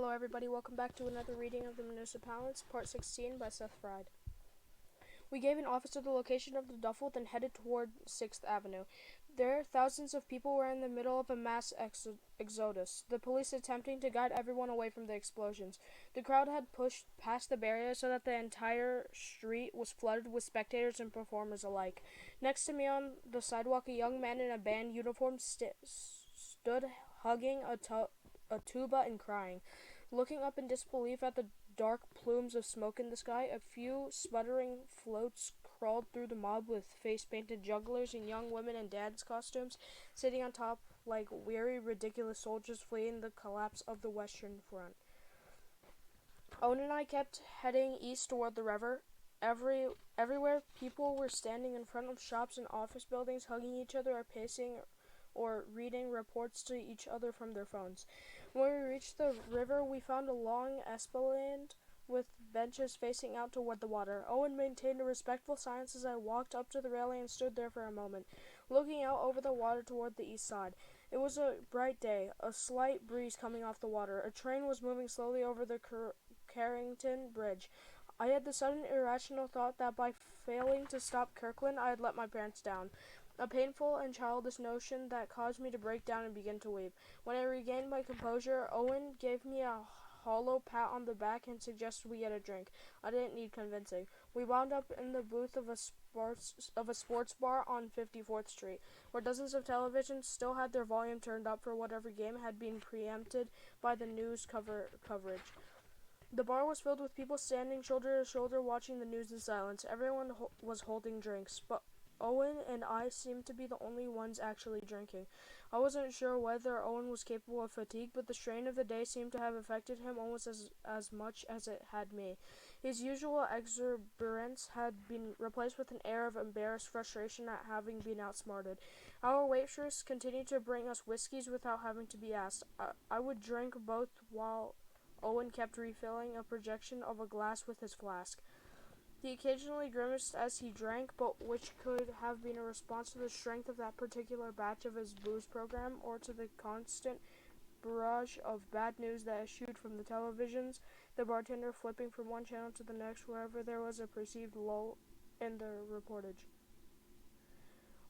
Hello everybody, welcome back to another reading of the Municipalists, Part 16 by Seth Fried. We gave an officer the location of the duffel, then headed toward 6th Avenue. There, thousands of people were in the middle of a mass exodus, the police attempting to guide everyone away from the explosions. The crowd had pushed past the barrier so that the entire street was flooded with spectators and performers alike. Next to me on the sidewalk, a young man in a band uniform stood hugging a tuba and crying. Looking up in disbelief at the dark plumes of smoke in the sky, a few sputtering floats crawled through the mob with face-painted jugglers and young women in dance costumes, sitting on top like weary, ridiculous soldiers fleeing the collapse of the Western Front. Owen and I kept heading east toward the river. Everywhere, people were standing in front of shops and office buildings, hugging each other or pacing or reading reports to each other from their phones. When we reached the river, we found a long esplanade with benches facing out toward the water. Owen maintained a respectful silence as I walked up to the railing and stood there for a moment, looking out over the water toward the east side. It was a bright day, a slight breeze coming off the water. A train was moving slowly over the Carrington Bridge. I had the sudden irrational thought that by failing to stop Kirkland, I had let my parents down. A painful and childish notion that caused me to break down and begin to weep. When I regained my composure, Owen gave me a hollow pat on the back and suggested we get a drink. I didn't need convincing. We wound up in the booth of a sports bar on 54th Street, where dozens of televisions still had their volume turned up for whatever game had been preempted by the news coverage. The bar was filled with people standing shoulder to shoulder watching the news in silence. Everyone was holding drinks, but Owen and I seemed to be the only ones actually drinking. I wasn't sure whether Owen was capable of fatigue, but the strain of the day seemed to have affected him almost as much as it had me. His usual exuberance had been replaced with an air of embarrassed frustration at having been outsmarted. Our waitress continued to bring us whiskeys without having to be asked. I would drink both while Owen kept refilling a projection of a glass with his flask. He occasionally grimaced as he drank, but which could have been a response to the strength of that particular batch of his booze program, or to the constant barrage of bad news that issued from the televisions, the bartender flipping from one channel to the next wherever there was a perceived lull in the reportage.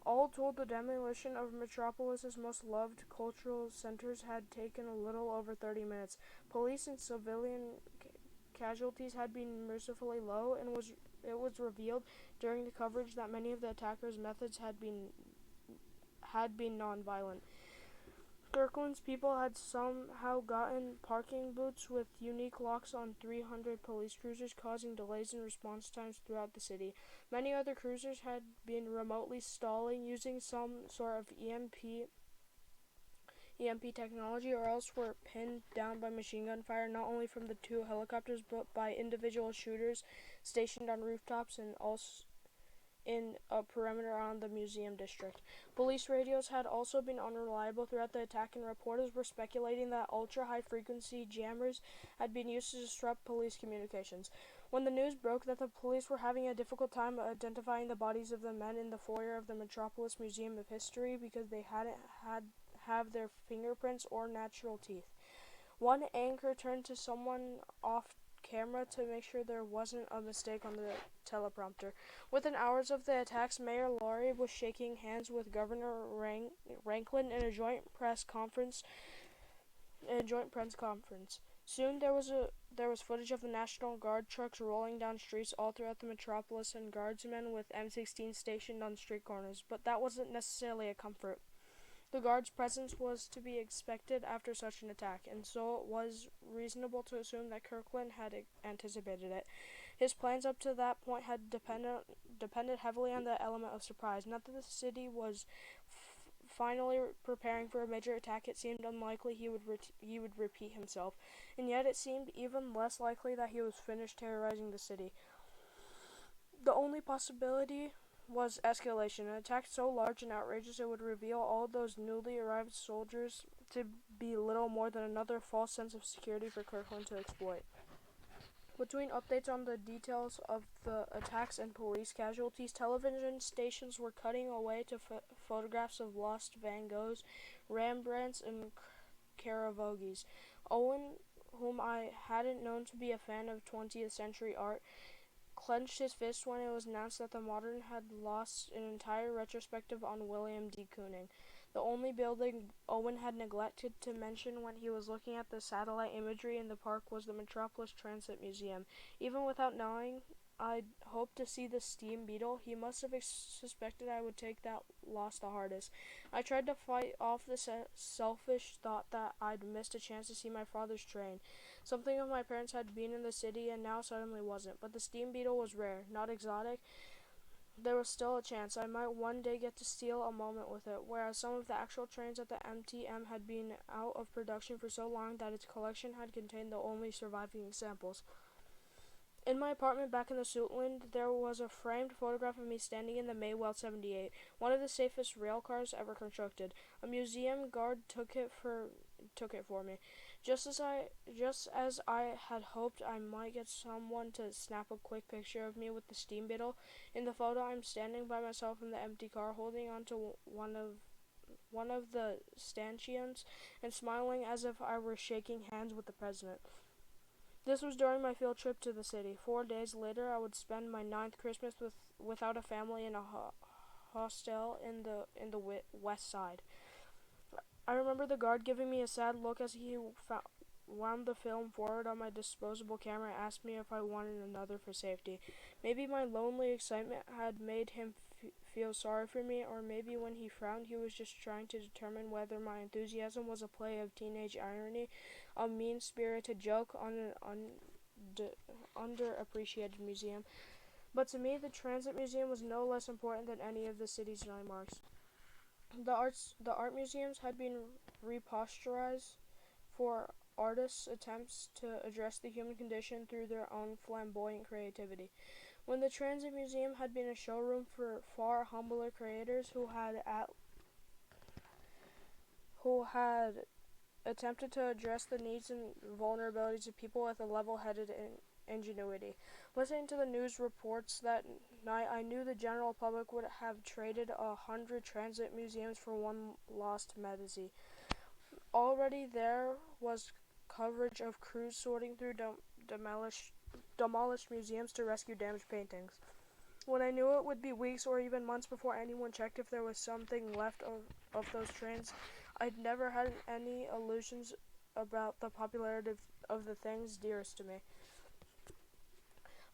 All told, the demolition of Metropolis's most loved cultural centers had taken a little over 30 minutes. Police and civilian casualties had been mercifully low, and it was revealed during the coverage that many of the attackers' methods had been non-violent. Kirkland's people had somehow gotten parking booths with unique locks on 300 police cruisers, causing delays in response times throughout the city. Many other cruisers had been remotely stalling using some sort of EMP technology, or else were pinned down by machine gun fire, not only from the two helicopters but by individual shooters stationed on rooftops and also in a perimeter around the museum district. Police radios had also been unreliable throughout the attack, and reporters were speculating that ultra-high-frequency jammers had been used to disrupt police communications. When the news broke that the police were having a difficult time identifying the bodies of the men in the foyer of the Metropolis Museum of History because they hadn't have their fingerprints or natural teeth, one anchor turned to someone off camera to make sure there wasn't a mistake on the teleprompter. Within hours of the attacks, Mayor Laurie was shaking hands with Governor Rankin in a joint press conference. Soon there was footage of the National Guard trucks rolling down streets all throughout the metropolis and guardsmen with M16 stationed on street corners, but that wasn't necessarily a comfort. The guard's presence was to be expected after such an attack, and so it was reasonable to assume that Kirkland had anticipated it. His plans up to that point had depended heavily on the element of surprise. Not that the city was finally preparing for a major attack, it seemed unlikely he would repeat himself, and yet it seemed even less likely that he was finished terrorizing the city. The only possibility was escalation, an attack so large and outrageous it would reveal all those newly arrived soldiers to be little more than another false sense of security for Kirkland to exploit. Between updates on the details of the attacks and police casualties, television stations were cutting away to photographs of lost Van Goghs, Rembrandts, and Caravaggios. Owen whom I hadn't known to be a fan of 20th century art, clenched his fist when it was announced that the Modern had lost an entire retrospective on William de Kooning. The only building Owen had neglected to mention when he was looking at the satellite imagery in the park was the Metropolis Transit Museum. Even without knowing I'd hoped to see the steam beetle, he must have suspected I would take that loss the hardest. I tried to fight off the selfish thought that I'd missed a chance to see my father's train. Something of my parents had been in the city and now suddenly wasn't, but the steam beetle was rare, not exotic. There was still a chance I might one day get to steal a moment with it, whereas some of the actual trains at the MTM had been out of production for so long that its collection had contained the only surviving examples. In my apartment back in the Suitland, there was a framed photograph of me standing in the Maywell 78, one of the safest rail cars ever constructed. A museum guard took it for me. Just as I had hoped I might get someone to snap a quick picture of me with the steam beetle. In the photo, I'm standing by myself in the empty car, holding onto one of the stanchions and smiling as if I were shaking hands with the president. This was during my field trip to the city. 4 days later, I would spend my 9th Christmas without a family in a hostel in the West Side. I remember the guard giving me a sad look as he wound the film forward on my disposable camera and asked me if I wanted another for safety. Maybe my lonely excitement had made him feel sorry for me, or maybe when he frowned he was just trying to determine whether my enthusiasm was a play of teenage irony, a mean-spirited joke on an underappreciated museum. But to me, the Transit Museum was no less important than any of the city's landmarks. The art museums had been reposterized for artists' attempts to address the human condition through their own flamboyant creativity. When the Transit Museum had been a showroom for far humbler creators who had attempted to address the needs and vulnerabilities of people with a level-headed ingenuity. Listening to the news reports that night, I knew the general public would have traded 100 transit museums for one lost Medici. Already there was coverage of crews sorting through demolished museums to rescue damaged paintings. When I knew it would be weeks or even months before anyone checked if there was something left of those trains, I'd never had any illusions about the popularity of the things dearest to me.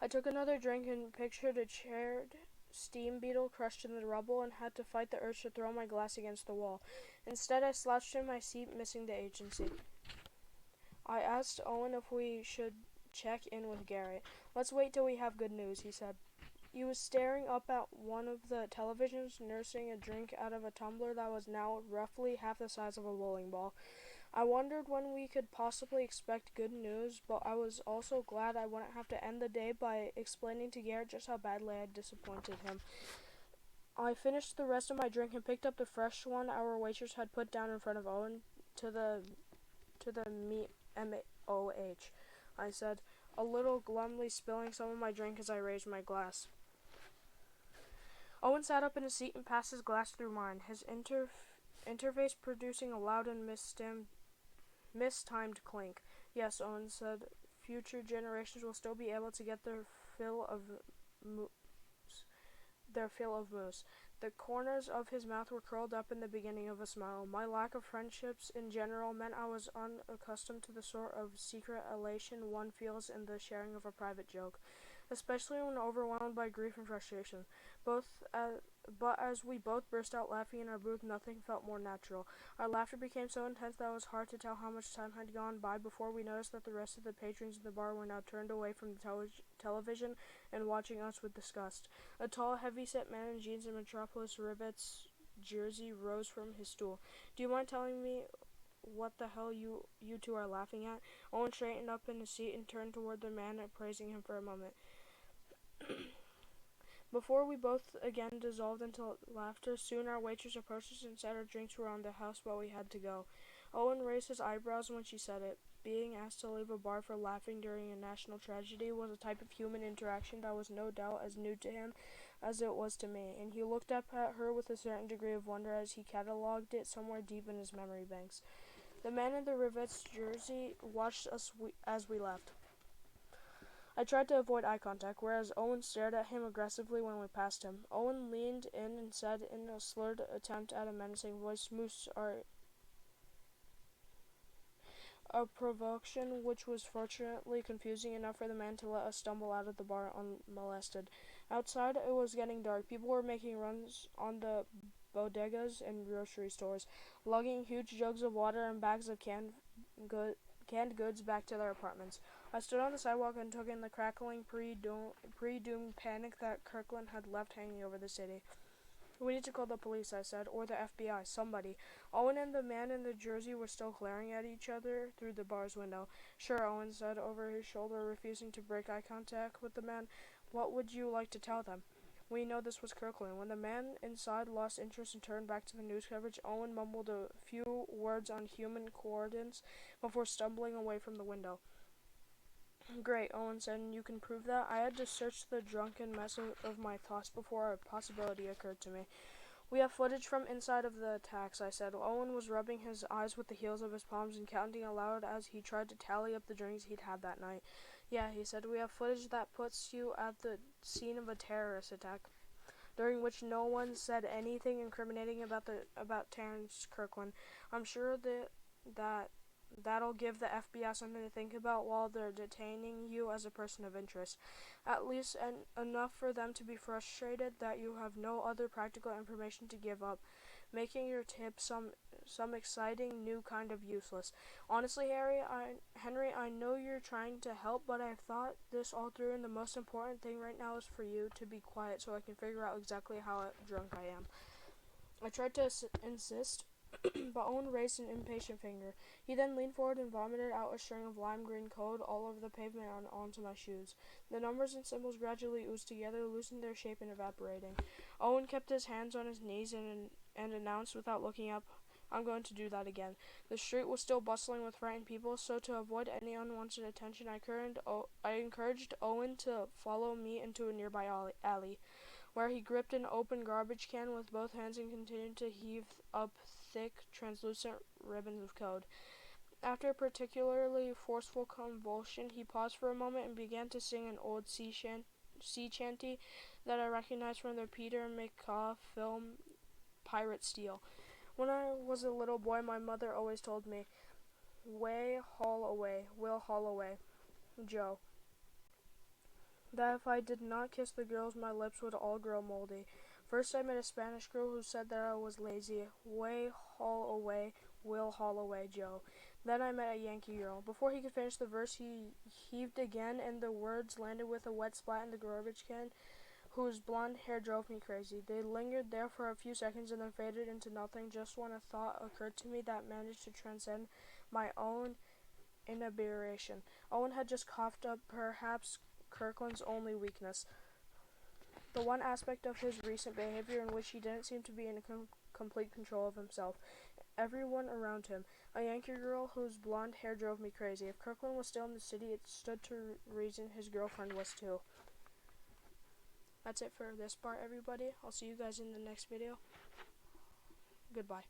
I took another drink and pictured a charred steam beetle crushed in the rubble and had to fight the urge to throw my glass against the wall. Instead, I slouched in my seat, missing the agency. I asked Owen if we should check in with Garrett. "Let's wait till we have good news," he said. He was staring up at one of the televisions, nursing a drink out of a tumbler that was now roughly half the size of a bowling ball. I wondered when we could possibly expect good news, but I was also glad I wouldn't have to end the day by explaining to Garrett just how badly I had disappointed him. I finished the rest of my drink and picked up the fresh one our waitress had put down in front of Owen. To the M-O-H, I said, a little glumly spilling some of my drink as I raised my glass. Owen sat up in his seat and passed his glass through mine, his interface producing a loud and mistimed clink. "Yes," Owen said, "future generations will still be able to get their fill of moose." The corners of his mouth were curled up in the beginning of a smile. My lack of friendships in general meant I was unaccustomed to the sort of secret elation one feels in the sharing of a private joke, especially when overwhelmed by grief and frustration. But as we both burst out laughing in our booth, nothing felt more natural. Our laughter became so intense that it was hard to tell how much time had gone by before we noticed that the rest of the patrons in the bar were now turned away from the television and watching us with disgust. A tall, heavy-set man in jeans and Metropolis rivets jersey rose from his stool. "Do you mind telling me what the hell you two are laughing at?" Owen straightened up in his seat and turned toward the man, appraising him for a moment. Before we both again dissolved into laughter, soon our waitress approached us and said our drinks were on the house, but we had to go. Owen raised his eyebrows when she said it. Being asked to leave a bar for laughing during a national tragedy was a type of human interaction that was no doubt as new to him as it was to me, and he looked up at her with a certain degree of wonder as he catalogued it somewhere deep in his memory banks. The man in the Rivets jersey watched us as we left. I tried to avoid eye contact, whereas Owen stared at him aggressively when we passed him. Owen leaned in and said in a slurred attempt at a menacing voice, "Moose are..." A provocation which was fortunately confusing enough for the man to let us stumble out of the bar unmolested. Outside, it was getting dark. People were making runs on the bodegas and grocery stores, lugging huge jugs of water and bags of canned goods back to their apartments. I stood on the sidewalk and took in the crackling pre-doomed panic that Kirkland had left hanging over the city. "We need to call the police," I said, "or the FBI, somebody." Owen and the man in the jersey were still glaring at each other through the bar's window. "Sure," Owen said over his shoulder, refusing to break eye contact with the man. "What would you like to tell them?" We know this was Kirkland. When the man inside lost interest and turned back to the news coverage, Owen mumbled a few words on human coordinates before stumbling away from the window. "Great," Owen said, "and you can prove that?" I had to search the drunken mess of my thoughts before a possibility occurred to me. "We have footage from inside of the attacks," I said. Owen was rubbing his eyes with the heels of his palms and counting aloud as he tried to tally up the drinks he'd had that night. "Yeah," he said, "we have footage that puts you at the scene of a terrorist attack, during which no one said anything incriminating about Terrence Kirkland. I'm sure that'll give the FBI something to think about while they're detaining you as a person of interest. At least enough for them to be frustrated that you have no other practical information to give up, making your tip some exciting new kind of useless. Honestly, Henry, I know you're trying to help, but I've thought this all through, and the most important thing right now is for you to be quiet so I can figure out exactly how drunk I am." I tried to insist, but Owen raised an impatient finger. He then leaned forward and vomited out a string of lime green code all over the pavement and onto my shoes. The numbers and symbols gradually oozed together, losing their shape and evaporating. Owen kept his hands on his knees and announced without looking up, "I'm going to do that again." The street was still bustling with frightened people, so to avoid any unwanted attention, I encouraged Owen to follow me into a nearby alley, where he gripped an open garbage can with both hands and continued to heave up thick, translucent ribbons of code. After a particularly forceful convulsion, he paused for a moment and began to sing an old sea chanty that I recognized from the Peter McCaw film Pirate Steel. When I was a little boy, my mother always told me, "Way, haul away, Will Holloway, Joe," that if I did not kiss the girls, my lips would all grow moldy. First, I met a Spanish girl who said that I was lazy. "Way, haul away, Will Holloway, Joe." Then I met a Yankee girl. Before he could finish the verse, he heaved again, and the words landed with a wet splat in the garbage can, whose blonde hair drove me crazy. They lingered there for a few seconds and then faded into nothing, just when a thought occurred to me that managed to transcend my own inebriation. Owen had just coughed up perhaps Kirkland's only weakness, the one aspect of his recent behavior in which he didn't seem to be in complete control of himself. Everyone around him. A Yankee girl whose blonde hair drove me crazy. If Kirkland was still in the city, it stood to reason his girlfriend was too. That's it for this part, everybody. I'll see you guys in the next video. Goodbye.